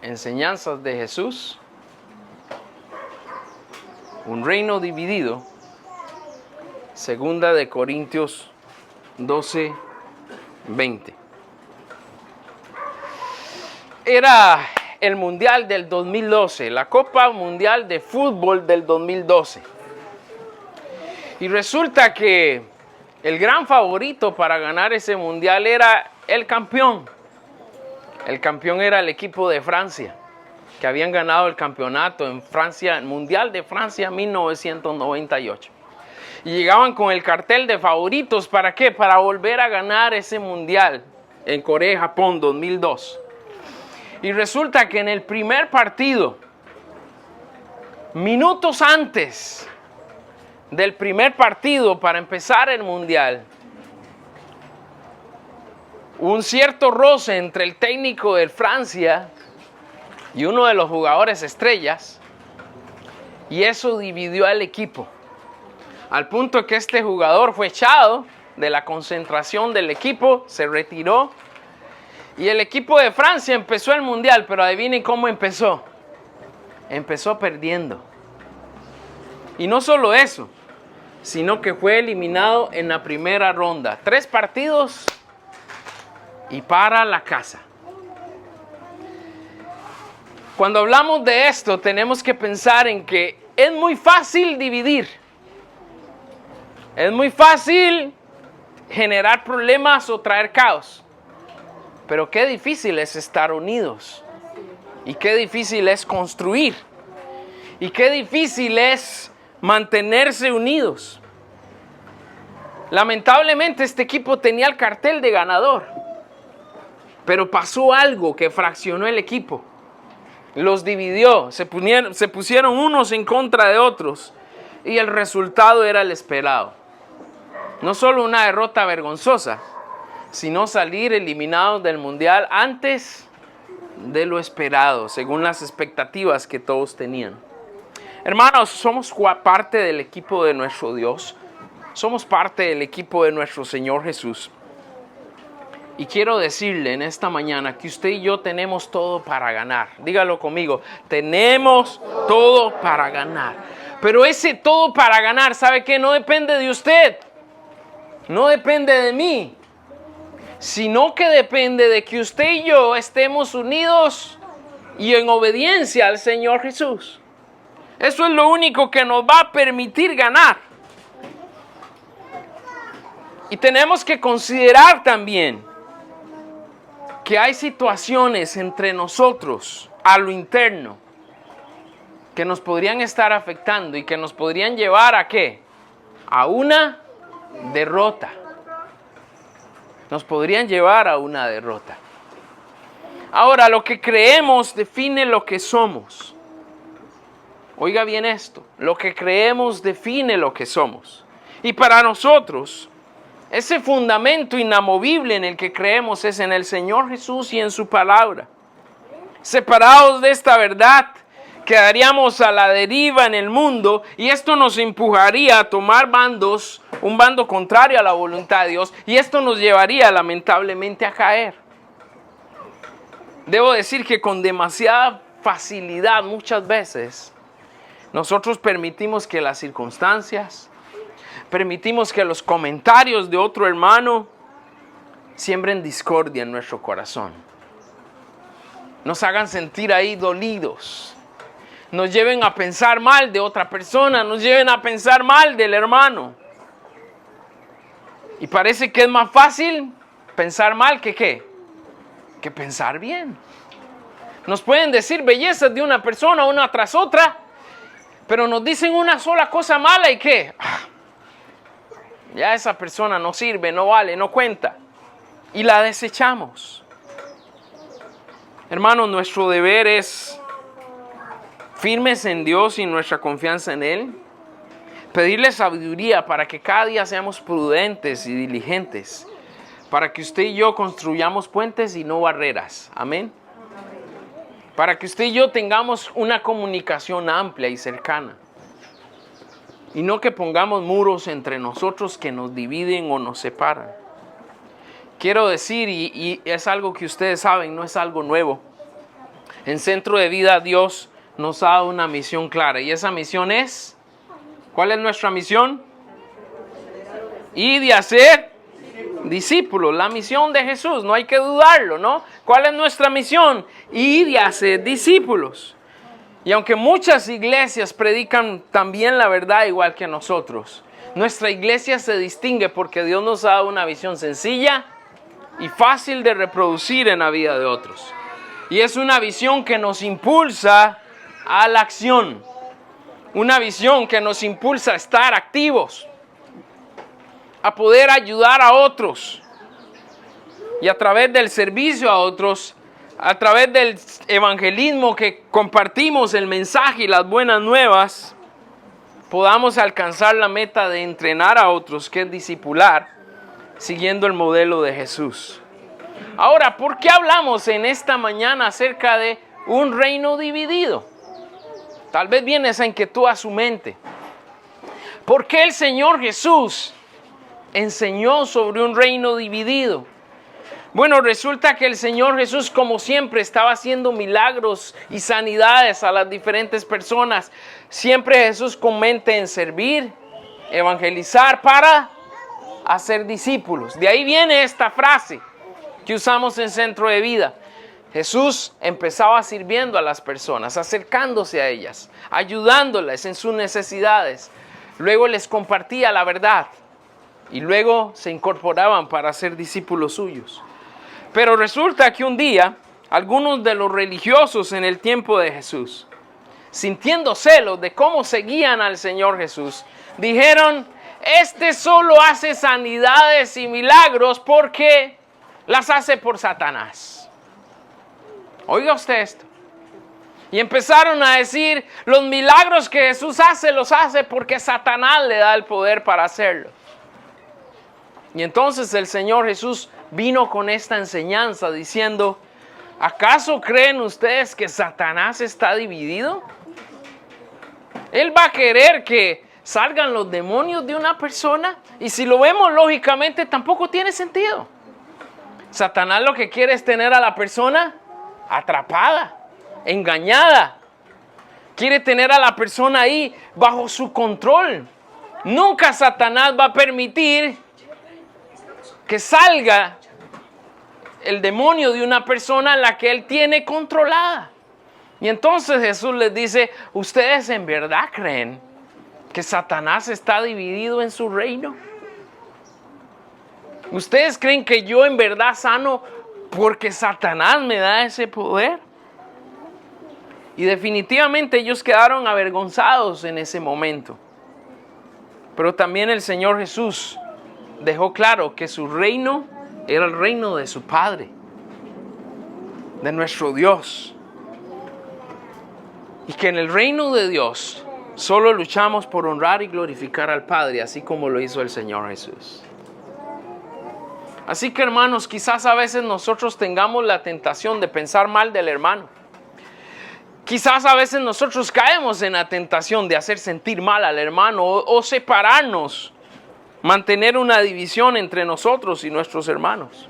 Enseñanzas de Jesús, un reino dividido, 2 de Corintios 12, 20. Era el Mundial del 2012, la Copa Mundial de Fútbol del 2012. Y resulta que el gran favorito para ganar ese Mundial era el campeón. El campeón era el equipo de Francia, que habían ganado el campeonato en Francia, el Mundial de Francia 1998. Y llegaban con el cartel de favoritos, ¿para qué? Para volver a ganar ese Mundial en Corea y Japón 2002. Y resulta que en el primer partido, minutos antes del primer partido para empezar el Mundial, un cierto roce entre el técnico de Francia y uno de los jugadores estrellas, y eso dividió al equipo, al punto que este jugador fue echado de la concentración del equipo, se retiró, y el equipo de Francia empezó el Mundial, pero adivinen cómo empezó. Empezó perdiendo. Y no solo eso, sino que fue eliminado en la primera ronda. 3 partidos y para la casa. Cuando hablamos de esto, tenemos que pensar en que es muy fácil dividir. Es muy fácil generar problemas o traer caos. Pero qué difícil es estar unidos. Y qué difícil es construir. Y qué difícil es mantenerse unidos. Lamentablemente este equipo tenía el cartel de ganador. Pero pasó algo que fraccionó el equipo. Los dividió. Se pusieron unos en contra de otros. Y el resultado era el esperado. No solo una derrota vergonzosa, sino salir eliminados del Mundial antes de lo esperado, según las expectativas que todos tenían. Hermanos, somos parte del equipo de nuestro Dios. Somos parte del equipo de nuestro Señor Jesús. Y quiero decirle en esta mañana que usted y yo tenemos todo para ganar. Dígalo conmigo, tenemos todo para ganar. Pero ese todo para ganar, ¿sabe qué? No depende de usted. No depende de mí. Sino que depende de que usted y yo estemos unidos y en obediencia al Señor Jesús. Eso es lo único que nos va a permitir ganar. Y tenemos que considerar también que hay situaciones entre nosotros a lo interno que nos podrían estar afectando y que nos podrían llevar ¿a qué? A una derrota. Nos podrían llevar a una derrota. Ahora, lo que creemos define lo que somos. Oiga bien esto. Lo que creemos define lo que somos. Y para nosotros, ese fundamento inamovible en el que creemos es en el Señor Jesús y en su palabra. Separados de esta verdad, quedaríamos a la deriva en el mundo y esto nos empujaría a tomar bandos, un bando contrario a la voluntad de Dios, y esto nos llevaría lamentablemente a caer. Debo decir que con demasiada facilidad muchas veces nosotros permitimos que las circunstancias, permitimos que los comentarios de otro hermano siembren discordia en nuestro corazón. Nos hagan sentir ahí dolidos. Nos lleven a pensar mal de otra persona, nos lleven a pensar mal del hermano. Y parece que es más fácil pensar mal que ¿qué? Que pensar bien. Nos pueden decir bellezas de una persona una tras otra, pero nos dicen una sola cosa mala y ¿qué? Ya esa persona no sirve, no vale, no cuenta. Y la desechamos. Hermanos, nuestro deber es firmes en Dios y nuestra confianza en Él. Pedirle sabiduría para que cada día seamos prudentes y diligentes. Para que usted y yo construyamos puentes y no barreras. Amén. Para que usted y yo tengamos una comunicación amplia y cercana. Y no que pongamos muros entre nosotros que nos dividen o nos separan. Quiero decir, y es algo que ustedes saben, no es algo nuevo. En Centro de Vida Dios nos ha dado una misión clara. Y esa misión es, ¿cuál es nuestra misión? Y de hacer discípulos. La misión de Jesús, no hay que dudarlo, ¿no? ¿Cuál es nuestra misión? Y de hacer discípulos. Y aunque muchas iglesias predican también la verdad igual que nosotros, nuestra iglesia se distingue porque Dios nos ha dado una visión sencilla y fácil de reproducir en la vida de otros. Y es una visión que nos impulsa a la acción. Una visión que nos impulsa a estar activos, a poder ayudar a otros. Y a través del servicio a otros, a través del evangelismo que compartimos el mensaje y las buenas nuevas, podamos alcanzar la meta de entrenar a otros, que es discipular, siguiendo el modelo de Jesús. Ahora, ¿por qué hablamos en esta mañana acerca de un reino dividido? Tal vez viene esa inquietud a su mente. ¿Por qué el Señor Jesús enseñó sobre un reino dividido? Bueno, resulta que el Señor Jesús, como siempre, estaba haciendo milagros y sanidades a las diferentes personas. Siempre Jesús con mente en servir, evangelizar para hacer discípulos. De ahí viene esta frase que usamos en Centro de Vida. Jesús empezaba sirviendo a las personas, acercándose a ellas, ayudándolas en sus necesidades. Luego les compartía la verdad y luego se incorporaban para ser discípulos suyos. Pero resulta que un día, algunos de los religiosos en el tiempo de Jesús, sintiendo celos de cómo seguían al Señor Jesús, dijeron: este solo hace sanidades y milagros porque las hace por Satanás. Oiga usted esto. Y empezaron a decir: los milagros que Jesús hace, los hace porque Satanás le da el poder para hacerlo. Y entonces el Señor Jesús vino con esta enseñanza diciendo: ¿acaso creen ustedes que Satanás está dividido? Él va a querer que salgan los demonios de una persona, y si lo vemos lógicamente tampoco tiene sentido. Satanás lo que quiere es tener a la persona atrapada, engañada. Quiere tener a la persona ahí bajo su control. Nunca Satanás va a permitir que salga el demonio de una persona en la que él tiene controlada. Y entonces Jesús les dice: ¿ustedes en verdad creen que Satanás está dividido en su reino? ¿Ustedes creen que yo en verdad sano porque Satanás me da ese poder? Y definitivamente ellos quedaron avergonzados en ese momento. Pero también el Señor Jesús dejó claro que su reino era el reino de su Padre, de nuestro Dios. Y que en el reino de Dios solo luchamos por honrar y glorificar al Padre, así como lo hizo el Señor Jesús. Así que, hermanos, quizás a veces nosotros tengamos la tentación de pensar mal del hermano. Quizás a veces nosotros caemos en la tentación de hacer sentir mal al hermano o separarnos, mantener una división entre nosotros y nuestros hermanos.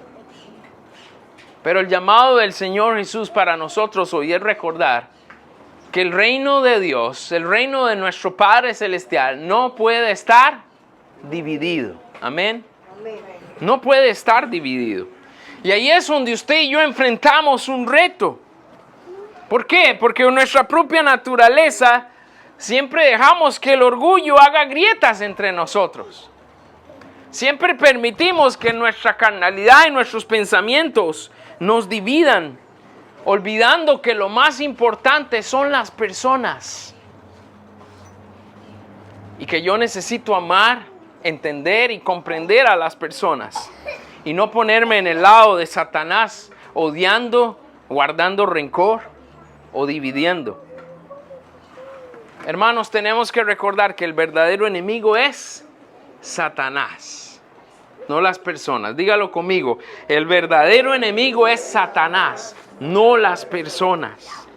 Pero el llamado del Señor Jesús para nosotros hoy es recordar que el reino de Dios, el reino de nuestro Padre Celestial, no puede estar dividido. Amén. No puede estar dividido. Y ahí es donde usted y yo enfrentamos un reto. ¿Por qué? Porque en nuestra propia naturaleza siempre dejamos que el orgullo haga grietas entre nosotros. Siempre permitimos que nuestra carnalidad y nuestros pensamientos nos dividan, olvidando que lo más importante son las personas. Y que yo necesito amar, entender y comprender a las personas. Y no ponerme en el lado de Satanás, odiando, guardando rencor o dividiendo. Hermanos, tenemos que recordar que el verdadero enemigo es Satanás, no las personas. Dígalo conmigo: el verdadero enemigo es Satanás, no las personas.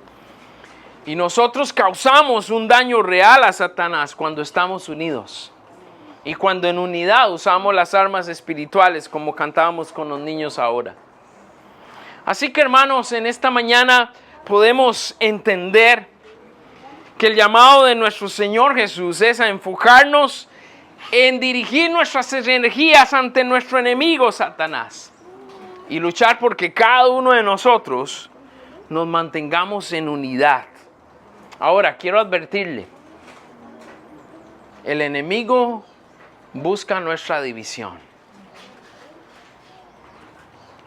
Y nosotros causamos un daño real a Satanás cuando estamos unidos. Y cuando en unidad usamos las armas espirituales, como cantábamos con los niños ahora. Así que, hermanos, en esta mañana podemos entender que el llamado de nuestro Señor Jesús es a enfocarnos en dirigir nuestras energías ante nuestro enemigo Satanás y luchar porque cada uno de nosotros nos mantengamos en unidad. Ahora, quiero advertirle, el enemigo busca nuestra división.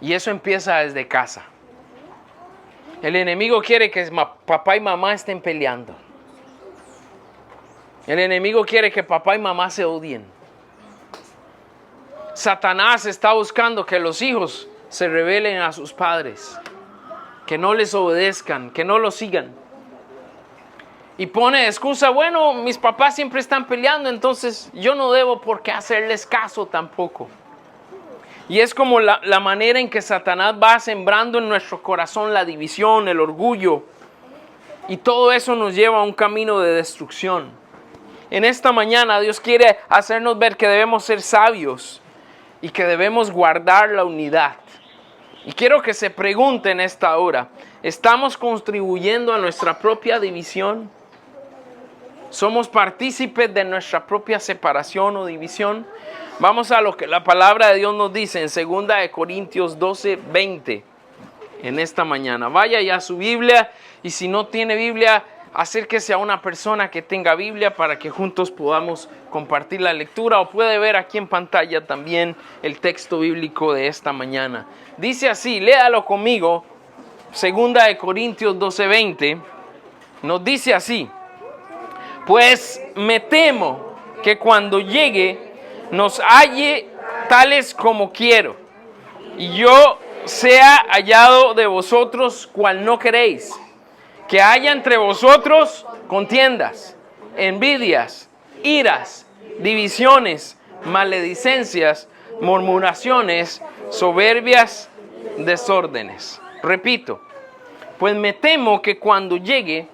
Y eso empieza desde casa. El enemigo quiere que papá y mamá estén peleando. El enemigo quiere que papá y mamá se odien. Satanás está buscando que los hijos se rebelen a sus padres, que no les obedezcan, que no los sigan. Y pone excusa, bueno, mis papás siempre están peleando, entonces yo no debo por qué hacerles caso tampoco. Y es como la manera en que Satanás va sembrando en nuestro corazón la división, el orgullo. Y todo eso nos lleva a un camino de destrucción. En esta mañana Dios quiere hacernos ver que debemos ser sabios y que debemos guardar la unidad. Y quiero que se pregunte en esta hora, ¿estamos contribuyendo a nuestra propia división? ¿Somos partícipes de nuestra propia separación o división? Vamos a lo que la palabra de Dios nos dice en 2 Corintios 12:20 en esta mañana. Vaya ya a su Biblia y si no tiene Biblia, acérquese a una persona que tenga Biblia para que juntos podamos compartir la lectura, o puede ver aquí en pantalla también el texto bíblico de esta mañana. Dice así, léalo conmigo, 2 Corintios 12:20, nos dice así: pues me temo que cuando llegue nos halle tales como quiero, y yo sea hallado de vosotros cual no queréis, que haya entre vosotros contiendas, envidias, iras, divisiones, maledicencias, murmuraciones, soberbias, desórdenes. Repito, pues me temo que cuando llegue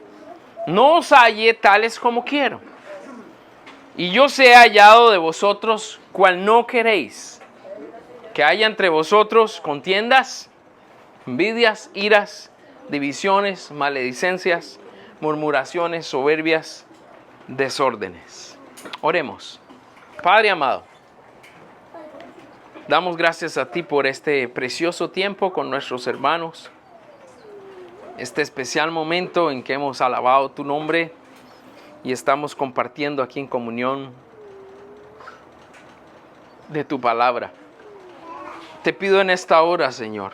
no os halle tales como quiero, y yo sea hallado de vosotros cual no queréis, que haya entre vosotros contiendas, envidias, iras, divisiones, maledicencias, murmuraciones, soberbias, desórdenes. Oremos. Padre amado, damos gracias a ti por este precioso tiempo con nuestros hermanos, este especial momento en que hemos alabado tu nombre y estamos compartiendo aquí en comunión de tu palabra. Te pido en esta hora, Señor,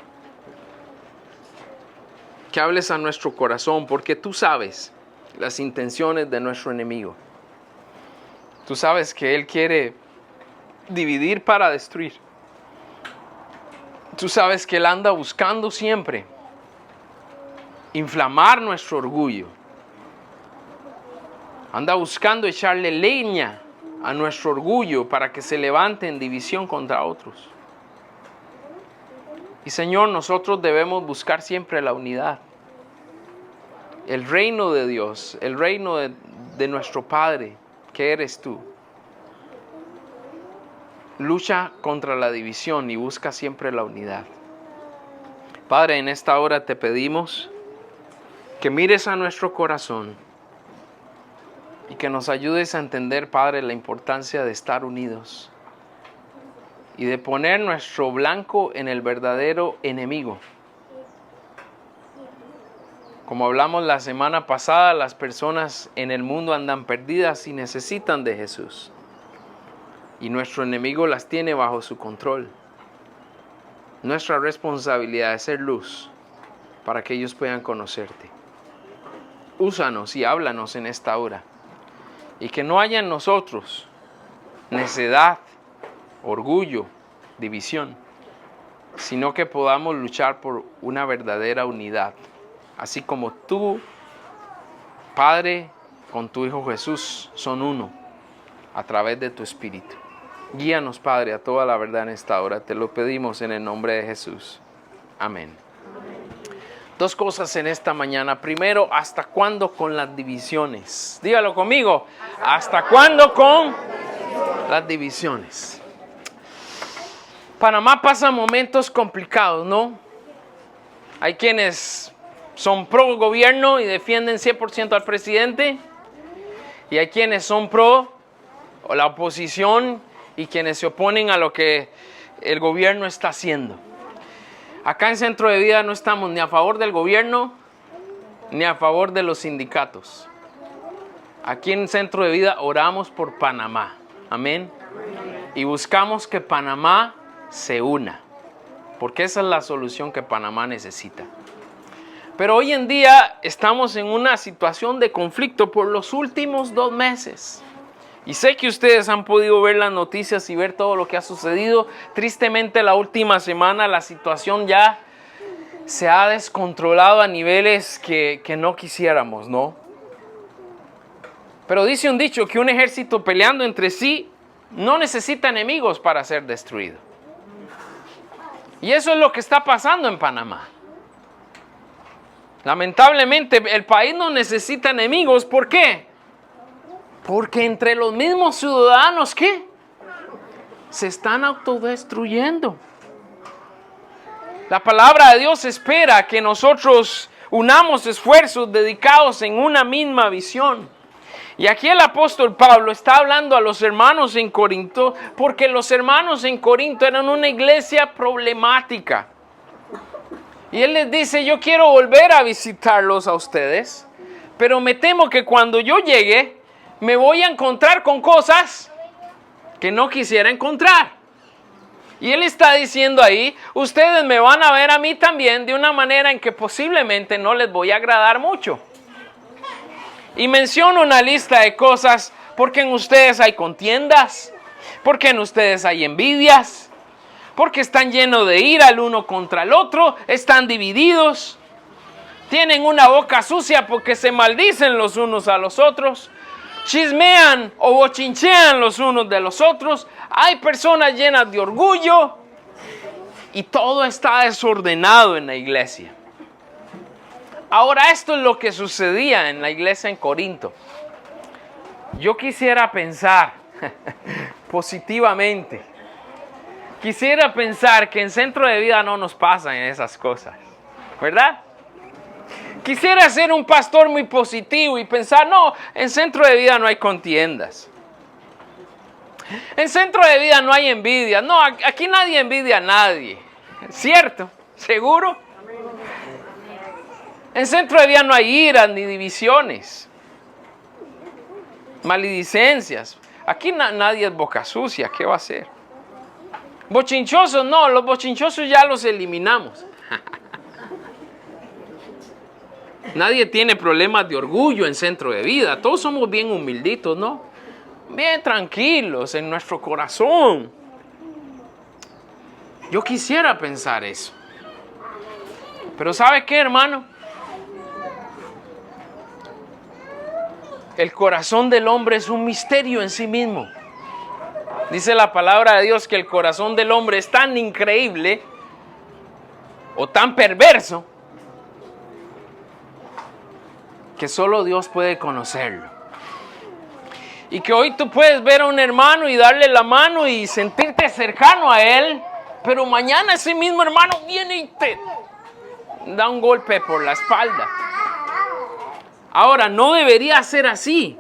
que hables a nuestro corazón, porque tú sabes las intenciones de nuestro enemigo. Tú sabes que él quiere dividir para destruir. Tú sabes que él anda buscando siempre inflamar nuestro orgullo. Anda buscando echarle leña a nuestro orgullo para que se levante en división contra otros. Y Señor, nosotros debemos buscar siempre la unidad. El reino de Dios, el reino de nuestro Padre, que eres tú. Lucha contra la división y busca siempre la unidad. Padre, en esta hora te pedimos que mires a nuestro corazón y que nos ayudes a entender, Padre, la importancia de estar unidos y de poner nuestro blanco en el verdadero enemigo. Como hablamos la semana pasada, las personas en el mundo andan perdidas y necesitan de Jesús. Y nuestro enemigo las tiene bajo su control. Nuestra responsabilidad es ser luz para que ellos puedan conocerte. Úsanos y háblanos en esta hora. Y que no haya en nosotros necedad, orgullo, división, sino que podamos luchar por una verdadera unidad. Así como tú, Padre, con tu Hijo Jesús son uno a través de tu Espíritu. Guíanos, Padre, a toda la verdad en esta hora. Te lo pedimos en el nombre de Jesús. Amén. Dos cosas en esta mañana. Primero, ¿hasta cuándo con las divisiones? Dígalo conmigo. ¿Hasta cuándo con las divisiones? Panamá pasa momentos complicados, ¿no? Hay quienes son pro gobierno y defienden 100% al presidente. Y hay quienes son pro o la oposición y quienes se oponen a lo que el gobierno está haciendo. Acá en Centro de Vida no estamos ni a favor del gobierno ni a favor de los sindicatos. Aquí en Centro de Vida oramos por Panamá. Amén. Y buscamos que Panamá se una, porque esa es la solución que Panamá necesita. Pero hoy en día estamos en una situación de conflicto por los últimos 2 meses. Y sé que ustedes han podido ver las noticias y ver todo lo que ha sucedido. Tristemente, la última semana la situación ya se ha descontrolado a niveles que no quisiéramos, ¿no? Pero dice un dicho que un ejército peleando entre sí no necesita enemigos para ser destruido. Y eso es lo que está pasando en Panamá. Lamentablemente, el país no necesita enemigos. ¿Por qué? Porque entre los mismos ciudadanos, ¿qué? Se están autodestruyendo. La palabra de Dios espera que nosotros unamos esfuerzos dedicados en una misma visión. Y aquí el apóstol Pablo está hablando a los hermanos en Corinto, porque los hermanos en Corinto eran una iglesia problemática. Y él les dice, yo quiero volver a visitarlos a ustedes, pero me temo que cuando yo llegue, me voy a encontrar con cosas que no quisiera encontrar. Y él está diciendo ahí, ustedes me van a ver a mí también de una manera en que posiblemente no les voy a agradar mucho. Y menciona una lista de cosas, porque en ustedes hay contiendas, porque en ustedes hay envidias, porque están llenos de ira el uno contra el otro, están divididos, tienen una boca sucia porque se maldicen los unos a los otros, chismean o bochinchean los unos de los otros, hay personas llenas de orgullo y todo está desordenado en la iglesia. Ahora, esto es lo que sucedía en la iglesia en Corinto. Yo quisiera pensar positivamente. Quisiera pensar que en Centro de Vida no nos pasan esas cosas, ¿verdad? Quisiera ser un pastor muy positivo y pensar, no, en Centro de Vida no hay contiendas. En Centro de Vida no hay envidia. No, aquí nadie envidia a nadie. ¿Cierto? ¿Seguro? En Centro de Vida no hay iras ni divisiones, maledicencias. Aquí nadie es boca sucia. ¿Qué va a hacer? Bochinchosos, no, los bochinchosos ya los eliminamos. Nadie tiene problemas de orgullo en Centro de Vida. Todos somos bien humilditos, ¿no? Bien tranquilos en nuestro corazón. Yo quisiera pensar eso. Pero ¿sabe qué, hermano? El corazón del hombre es un misterio en sí mismo. Dice la palabra de Dios que el corazón del hombre es tan increíble o tan perverso que solo Dios puede conocerlo. Y que hoy tú puedes ver a un hermano y darle la mano y sentirte cercano a él, pero mañana ese mismo hermano viene y te da un golpe por la espalda. Ahora, no debería ser así,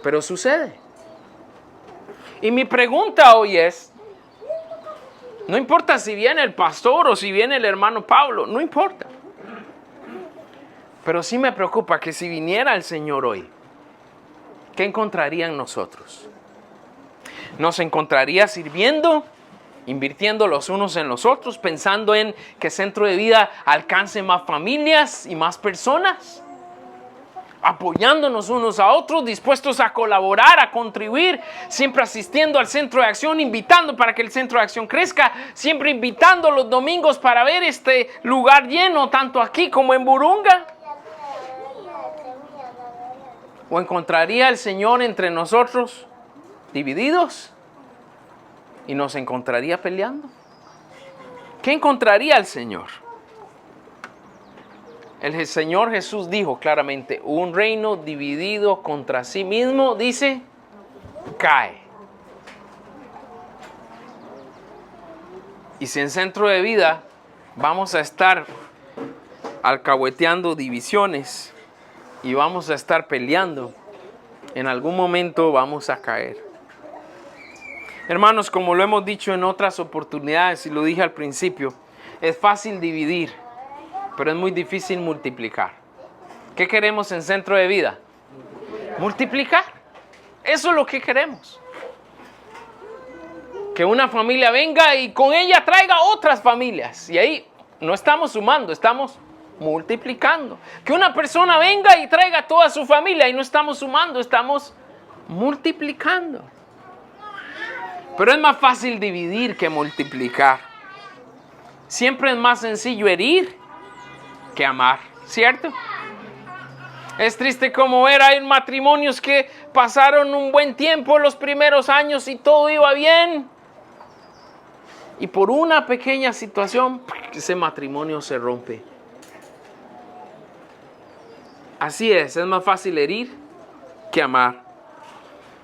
pero sucede. Y mi pregunta hoy es, no importa si viene el pastor o si viene el hermano Pablo, no importa. Pero sí me preocupa que si viniera el Señor hoy, ¿qué encontraría en nosotros? ¿Nos encontraría sirviendo, invirtiendo los unos en los otros, pensando en que Centro de Vida alcance más familias y más personas? Apoyándonos unos a otros, dispuestos a colaborar, a contribuir, siempre asistiendo al Centro de Acción, invitando para que el Centro de Acción crezca, siempre invitando los domingos para ver este lugar lleno, tanto aquí como en Burunga. ¿O encontraría el Señor entre nosotros divididos y nos encontraría peleando? ¿Qué encontraría el Señor? El Señor Jesús dijo claramente, un reino dividido contra sí mismo, dice, cae. Y si en Centro de Vida vamos a estar alcahueteando divisiones y vamos a estar peleando. En algún momento vamos a caer. Hermanos, como lo hemos dicho en otras oportunidades y lo dije al principio, es fácil dividir, pero es muy difícil multiplicar. ¿Qué queremos en Centro de Vida? Multiplicar. Eso es lo que queremos. Que una familia venga y con ella traiga otras familias. Y ahí no estamos sumando, estamos multiplicando. Que una persona venga y traiga a toda su familia y no estamos sumando, estamos multiplicando. Pero es más fácil dividir que multiplicar. Siempre es más sencillo herir que amar, ¿cierto? Es triste como ver, hay matrimonios que pasaron un buen tiempo los primeros años y todo iba bien. Y por una pequeña situación, ese matrimonio se rompe. Así es más fácil herir que amar.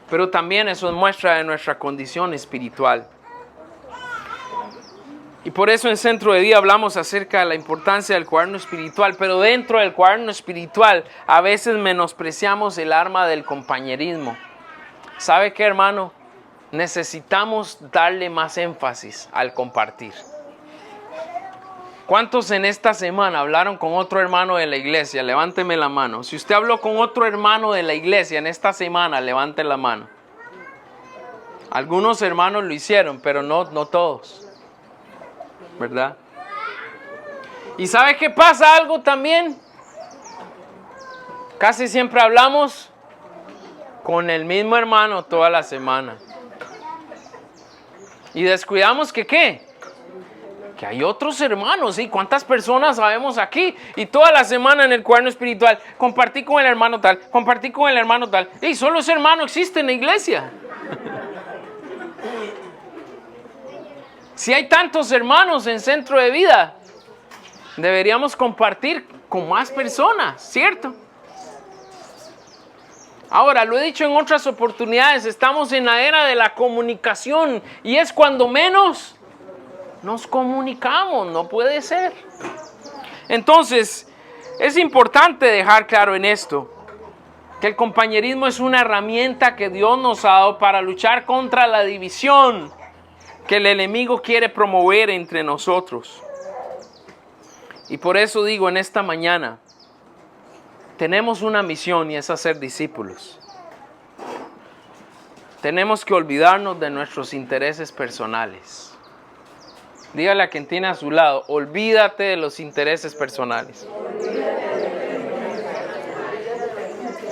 Pero también eso es muestra de nuestra condición espiritual. Y por eso en Centro de Vida hablamos acerca de la importancia del cuaderno espiritual. Pero dentro del cuaderno espiritual a veces menospreciamos el arma del compañerismo. ¿Sabe qué, hermano? Necesitamos darle más énfasis al compartir. ¿Cuántos en esta semana hablaron con otro hermano de la iglesia? Levánteme la mano. Si usted habló con otro hermano de la iglesia en esta semana, levante la mano. Algunos hermanos lo hicieron, pero no todos. ¿Verdad? ¿Y sabe qué pasa algo también? Casi siempre hablamos con el mismo hermano toda la semana. Y descuidamos que ¿qué? Que hay otros hermanos, ¿sí? ¿Cuántas personas sabemos aquí? Y toda la semana en el cuaderno espiritual, compartí con el hermano tal, compartí con el hermano tal. Y solo ese hermano existe en la iglesia. Si hay tantos hermanos en Centro de Vida, deberíamos compartir con más personas, ¿cierto? Ahora, lo he dicho en otras oportunidades, estamos en la era de la comunicación y es cuando menos nos comunicamos, no puede ser. Entonces, es importante dejar claro en esto, que el compañerismo es una herramienta que Dios nos ha dado para luchar contra la división que el enemigo quiere promover entre nosotros. Y por eso digo en esta mañana, tenemos una misión y es hacer discípulos. Tenemos que olvidarnos de nuestros intereses personales. Dígale a quien tiene a su lado, olvídate de los intereses personales.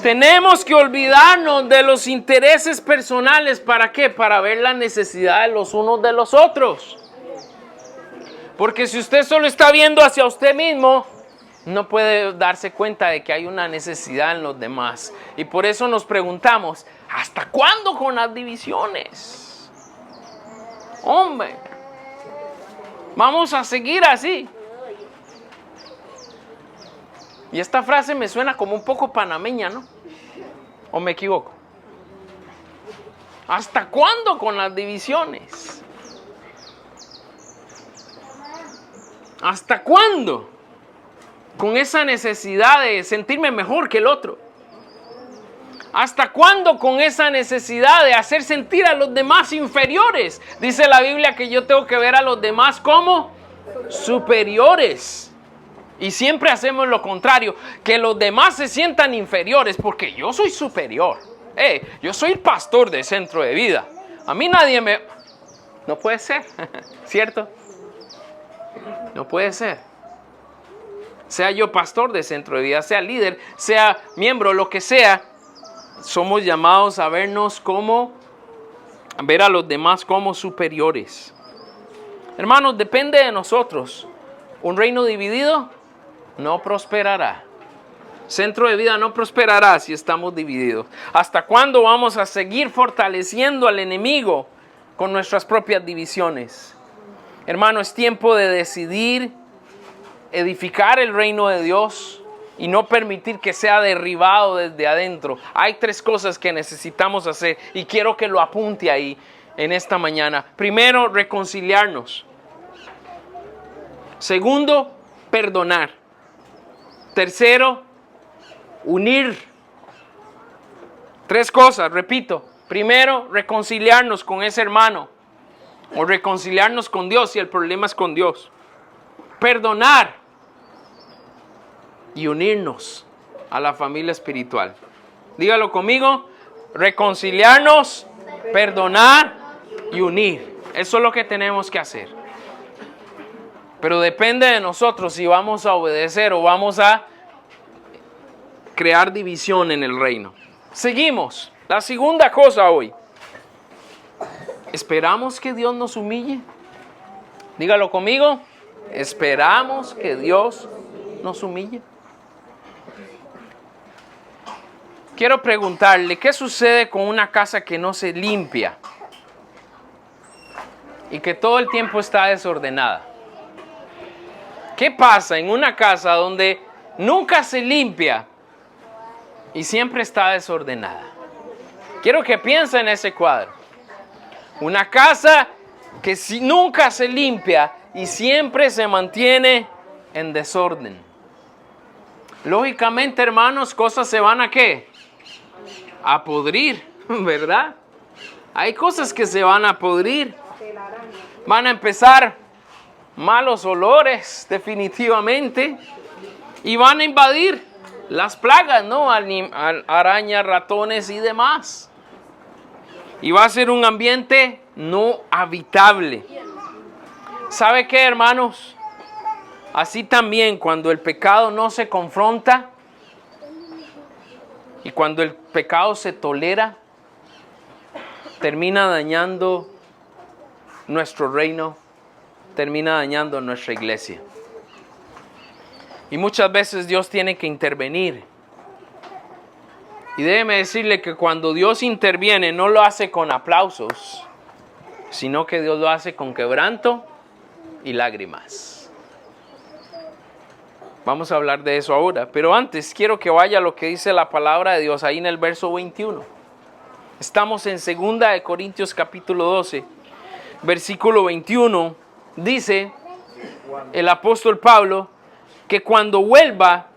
Tenemos que olvidarnos de los intereses personales. ¿Para qué? Para ver la necesidad de los unos de los otros. Porque si usted solo está viendo hacia usted mismo, no puede darse cuenta de que hay una necesidad en los demás. Y por eso nos preguntamos, ¿hasta cuándo con las divisiones? Hombre, vamos a seguir así. Y esta frase me suena como un poco panameña, ¿no? ¿O me equivoco? ¿Hasta cuándo con las divisiones? ¿Hasta cuándo? Con esa necesidad de sentirme mejor que el otro. ¿Hasta cuándo con esa necesidad de hacer sentir a los demás inferiores? Dice la Biblia que yo tengo que ver a los demás como superiores. Y siempre hacemos lo contrario, que los demás se sientan inferiores porque yo soy superior. Yo soy el pastor de Centro de Vida. A mí nadie me... No puede ser, ¿cierto? No puede ser. Sea yo pastor de Centro de Vida, sea líder, sea miembro, lo que sea, somos llamados a vernos como, a ver a los demás como superiores. Hermanos, depende de nosotros. Un reino dividido no prosperará. Centro de Vida no prosperará si estamos divididos. ¿Hasta cuándo vamos a seguir fortaleciendo al enemigo con nuestras propias divisiones? Hermano, es tiempo de decidir edificar el reino de Dios y no permitir que sea derribado desde adentro. Hay 3 cosas que necesitamos hacer y quiero que lo apunte ahí en esta mañana. Primero, reconciliarnos. Segundo, perdonar. Tercero, unir. 3 cosas, repito. Primero, reconciliarnos con ese hermano o reconciliarnos con Dios si el problema es con Dios. Perdonar y unirnos a la familia espiritual. Dígalo conmigo, reconciliarnos, perdonar y unir. Eso es lo que tenemos que hacer. Pero depende de nosotros si vamos a obedecer o vamos a crear división en el reino. Seguimos. La segunda cosa hoy. ¿Esperamos que Dios nos humille? Dígalo conmigo. ¿Esperamos que Dios nos humille? Quiero preguntarle, ¿qué sucede con una casa que no se limpia y que todo el tiempo está desordenada? ¿Qué pasa en una casa donde nunca se limpia y siempre está desordenada? Quiero que piensen en ese cuadro. Una casa que nunca se limpia y siempre se mantiene en desorden. Lógicamente, hermanos, cosas se van a ¿qué? A podrir, ¿verdad? Hay cosas que se van a podrir. Van a empezar malos olores, definitivamente. Y van a invadir las plagas, ¿no? Arañas, ratones y demás. Y va a ser un ambiente no habitable. ¿Sabe qué, hermanos? Así también cuando el pecado no se confronta y cuando el pecado se tolera, termina dañando nuestro reino, termina dañando nuestra iglesia. Y muchas veces Dios tiene que intervenir. Y déjeme decirle que cuando Dios interviene no lo hace con aplausos, sino que Dios lo hace con quebranto y lágrimas. Vamos a hablar de eso ahora, pero antes quiero que vaya a lo que dice la palabra de Dios ahí en el verso 21. Estamos en 2 de Corintios capítulo 12, versículo 21. Dice el apóstol Pablo que cuando vuelva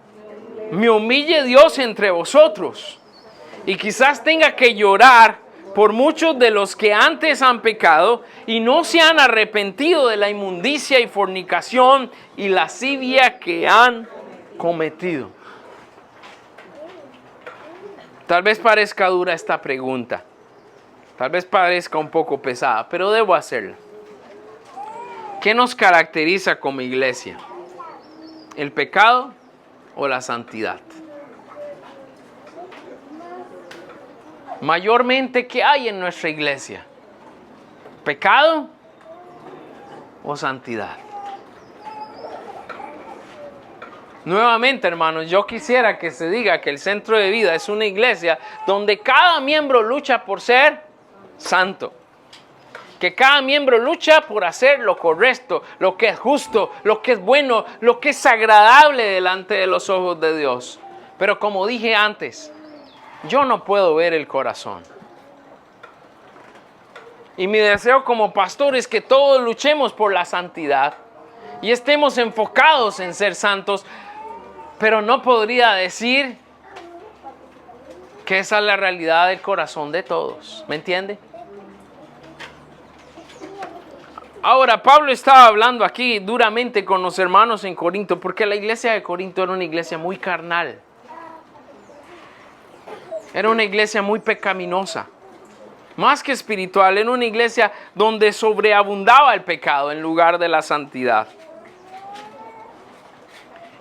me humille Dios entre vosotros y quizás tenga que llorar por muchos de los que antes han pecado y no se han arrepentido de la inmundicia y fornicación y lascivia que han cometido. Tal vez parezca dura esta pregunta, tal vez parezca un poco pesada, pero debo hacerla. ¿Qué nos caracteriza como iglesia? ¿El pecado o la santidad? Mayormente, ¿qué hay en nuestra iglesia? ¿Pecado o santidad? Nuevamente, hermanos, yo quisiera que se diga que el Centro de Vida es una iglesia donde cada miembro lucha por ser santo. Que cada miembro lucha por hacer lo correcto, lo que es justo, lo que es bueno, lo que es agradable delante de los ojos de Dios. Pero como dije antes, yo no puedo ver el corazón. Y mi deseo como pastor es que todos luchemos por la santidad y estemos enfocados en ser santos, pero no podría decir que esa es la realidad del corazón de todos. ¿Me entiende? Ahora, Pablo estaba hablando aquí duramente con los hermanos en Corinto, porque la iglesia de Corinto era una iglesia muy carnal. Era una iglesia muy pecaminosa. Más que espiritual, era una iglesia donde sobreabundaba el pecado en lugar de la santidad.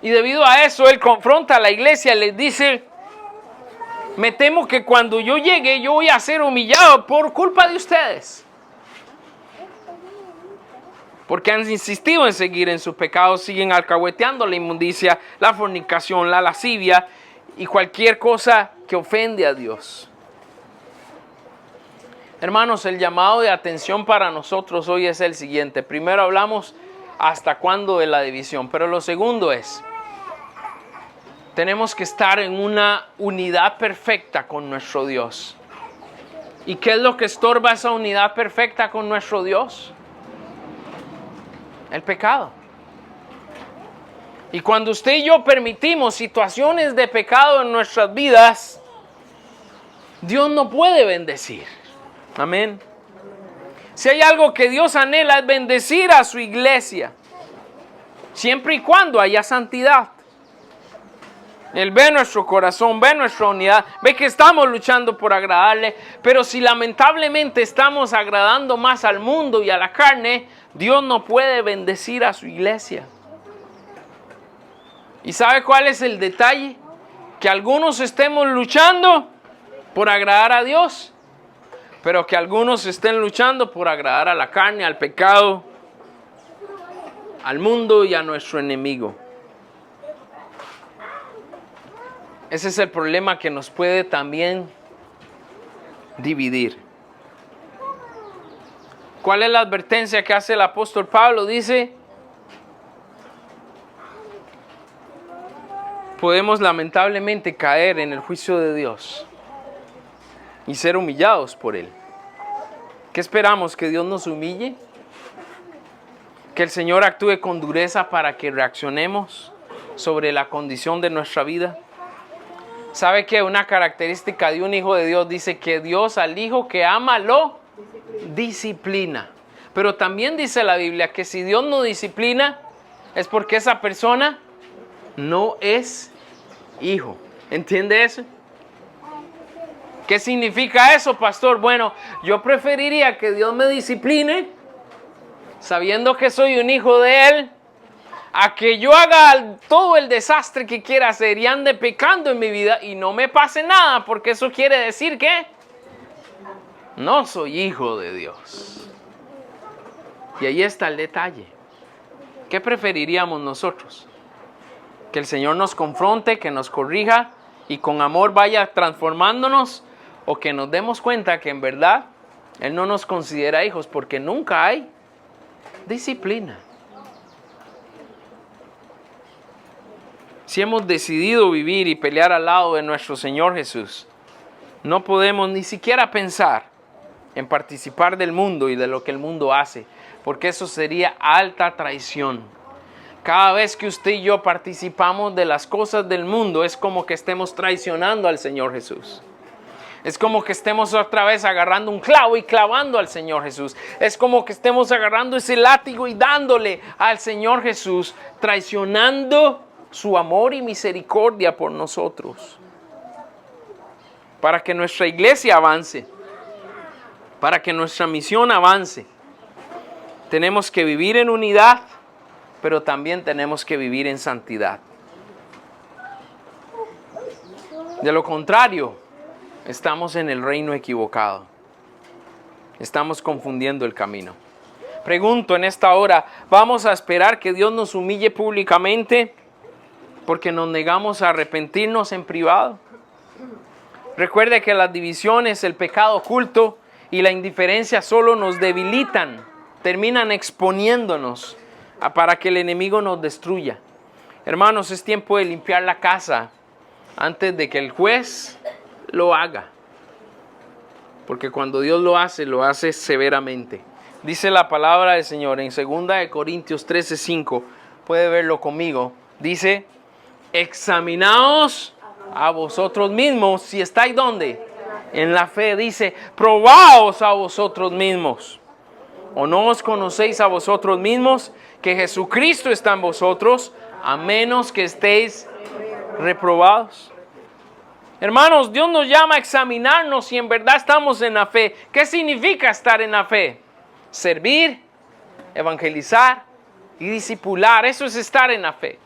Y debido a eso, él confronta a la iglesia y les dice: me temo que cuando yo llegue, yo voy a ser humillado por culpa de ustedes. Porque han insistido en seguir en su pecado, siguen alcahueteando la inmundicia, la fornicación, la lascivia y cualquier cosa que ofende a Dios. Hermanos, el llamado de atención para nosotros hoy es el siguiente. Primero hablamos hasta cuándo de la división, pero lo segundo es, tenemos que estar en una unidad perfecta con nuestro Dios. ¿Y qué es lo que estorba esa unidad perfecta con nuestro Dios? El pecado. Y cuando usted y yo permitimos situaciones de pecado en nuestras vidas, Dios no puede bendecir. Amén. Si hay algo que Dios anhela es bendecir a su iglesia, siempre y cuando haya santidad. Él ve nuestro corazón, ve nuestra unidad, ve que estamos luchando por agradarle, pero si lamentablemente estamos agradando más al mundo y a la carne, Dios no puede bendecir a su iglesia. ¿Y sabe cuál es el detalle? Que algunos estemos luchando por agradar a Dios, pero que algunos estén luchando por agradar a la carne, al pecado, al mundo y a nuestro enemigo. Ese es el problema que nos puede también dividir. ¿Cuál es la advertencia que hace el apóstol Pablo? Dice, podemos lamentablemente caer en el juicio de Dios y ser humillados por Él. ¿Qué esperamos? ¿Que Dios nos humille? ¿Que el Señor actúe con dureza para que reaccionemos sobre la condición de nuestra vida? ¿Sabe que una característica de un hijo de Dios dice que Dios al hijo que ama lo disciplina? Pero también dice la Biblia que si Dios no disciplina es porque esa persona no es hijo. ¿Entiende eso? ¿Qué significa eso, pastor? Bueno, yo preferiría que Dios me discipline sabiendo que soy un hijo de Él, a que yo haga todo el desastre que quiera hacer y ande pecando en mi vida y no me pase nada, porque eso quiere decir que no soy hijo de Dios. Y ahí está el detalle. ¿Qué preferiríamos nosotros? Que el Señor nos confronte, que nos corrija y con amor vaya transformándonos, o que nos demos cuenta que en verdad Él no nos considera hijos porque nunca hay disciplina. Si hemos decidido vivir y pelear al lado de nuestro Señor Jesús, no podemos ni siquiera pensar en participar del mundo y de lo que el mundo hace, porque eso sería alta traición. Cada vez que usted y yo participamos de las cosas del mundo, es como que estemos traicionando al Señor Jesús. Es como que estemos otra vez agarrando un clavo y clavando al Señor Jesús. Es como que estemos agarrando ese látigo y dándole al Señor Jesús, traicionando su amor y misericordia por nosotros. Para que nuestra iglesia avance, para que nuestra misión avance, tenemos que vivir en unidad, pero también tenemos que vivir en santidad. De lo contrario, estamos en el reino equivocado. Estamos confundiendo el camino. Pregunto en esta hora, ¿vamos a esperar que Dios nos humille públicamente porque nos negamos a arrepentirnos en privado? Recuerde que las divisiones, el pecado oculto y la indiferencia solo nos debilitan, terminan exponiéndonos para que el enemigo nos destruya. Hermanos, es tiempo de limpiar la casa antes de que el juez lo haga. Porque cuando Dios lo hace severamente. Dice la palabra del Señor en 2 Corintios 13:5. Puede verlo conmigo. Dice, examinaos a vosotros mismos si estáis ¿dónde? En la fe. Dice, probaos a vosotros mismos. ¿O no os conocéis a vosotros mismos que Jesucristo está en vosotros, a menos que estéis reprobados? Hermanos, Dios nos llama a examinarnos si en verdad estamos en la fe. ¿Qué significa estar en la fe? Servir, evangelizar y discipular. Eso es estar en la fe.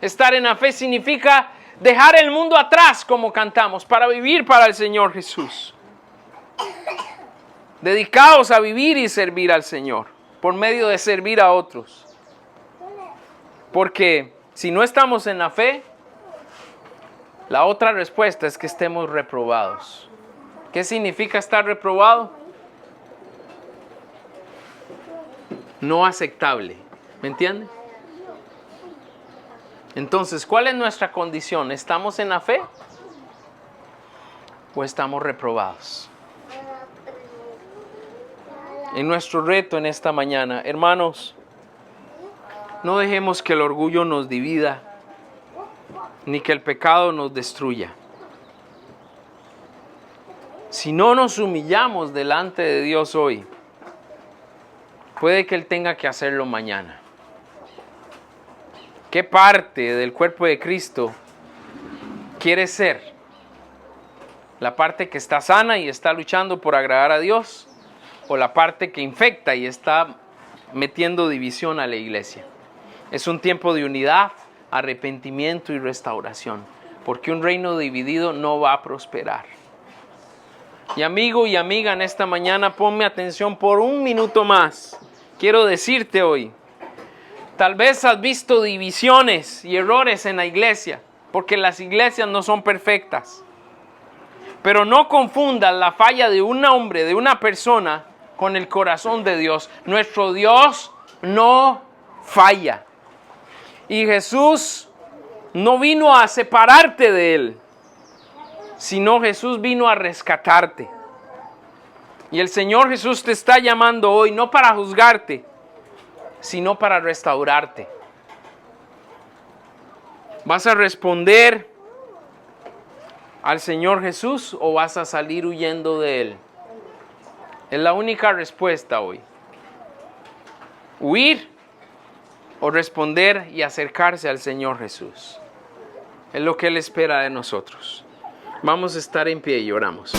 Estar en la fe significa dejar el mundo atrás, como cantamos, para vivir para el Señor Jesús. Dedicados a vivir y servir al Señor por medio de servir a otros. Porque si no estamos en la fe, la otra respuesta es que estemos reprobados. ¿Qué significa estar reprobado? No aceptable. ¿Me entiende? Entonces, ¿cuál es nuestra condición? ¿Estamos en la fe o estamos reprobados? En nuestro reto en esta mañana, hermanos, No dejemos que el orgullo nos divida, ni que el pecado nos destruya. Si no nos humillamos delante de Dios hoy, puede que Él tenga que hacerlo mañana. ¿Qué parte del cuerpo de Cristo quieres ser? ¿La parte que está sana y está luchando por agradar a Dios? ¿O la parte que infecta y está metiendo división a la iglesia? Es un tiempo de unidad, arrepentimiento y restauración, porque un reino dividido no va a prosperar. Y amigo y amiga, en esta mañana ponme atención por un minuto más. Quiero decirte hoy, tal vez has visto divisiones y errores en la iglesia, porque las iglesias no son perfectas. Pero no confundas la falla de un hombre, de una persona, con el corazón de Dios. Nuestro Dios no falla. Y Jesús no vino a separarte de Él, sino Jesús vino a rescatarte. Y el Señor Jesús te está llamando hoy, no para juzgarte, sino para restaurarte. ¿Vas a responder al Señor Jesús o vas a salir huyendo de Él? Es la única respuesta hoy. Huir o responder y acercarse al Señor Jesús. Es lo que Él espera de nosotros. Vamos a estar en pie y oramos.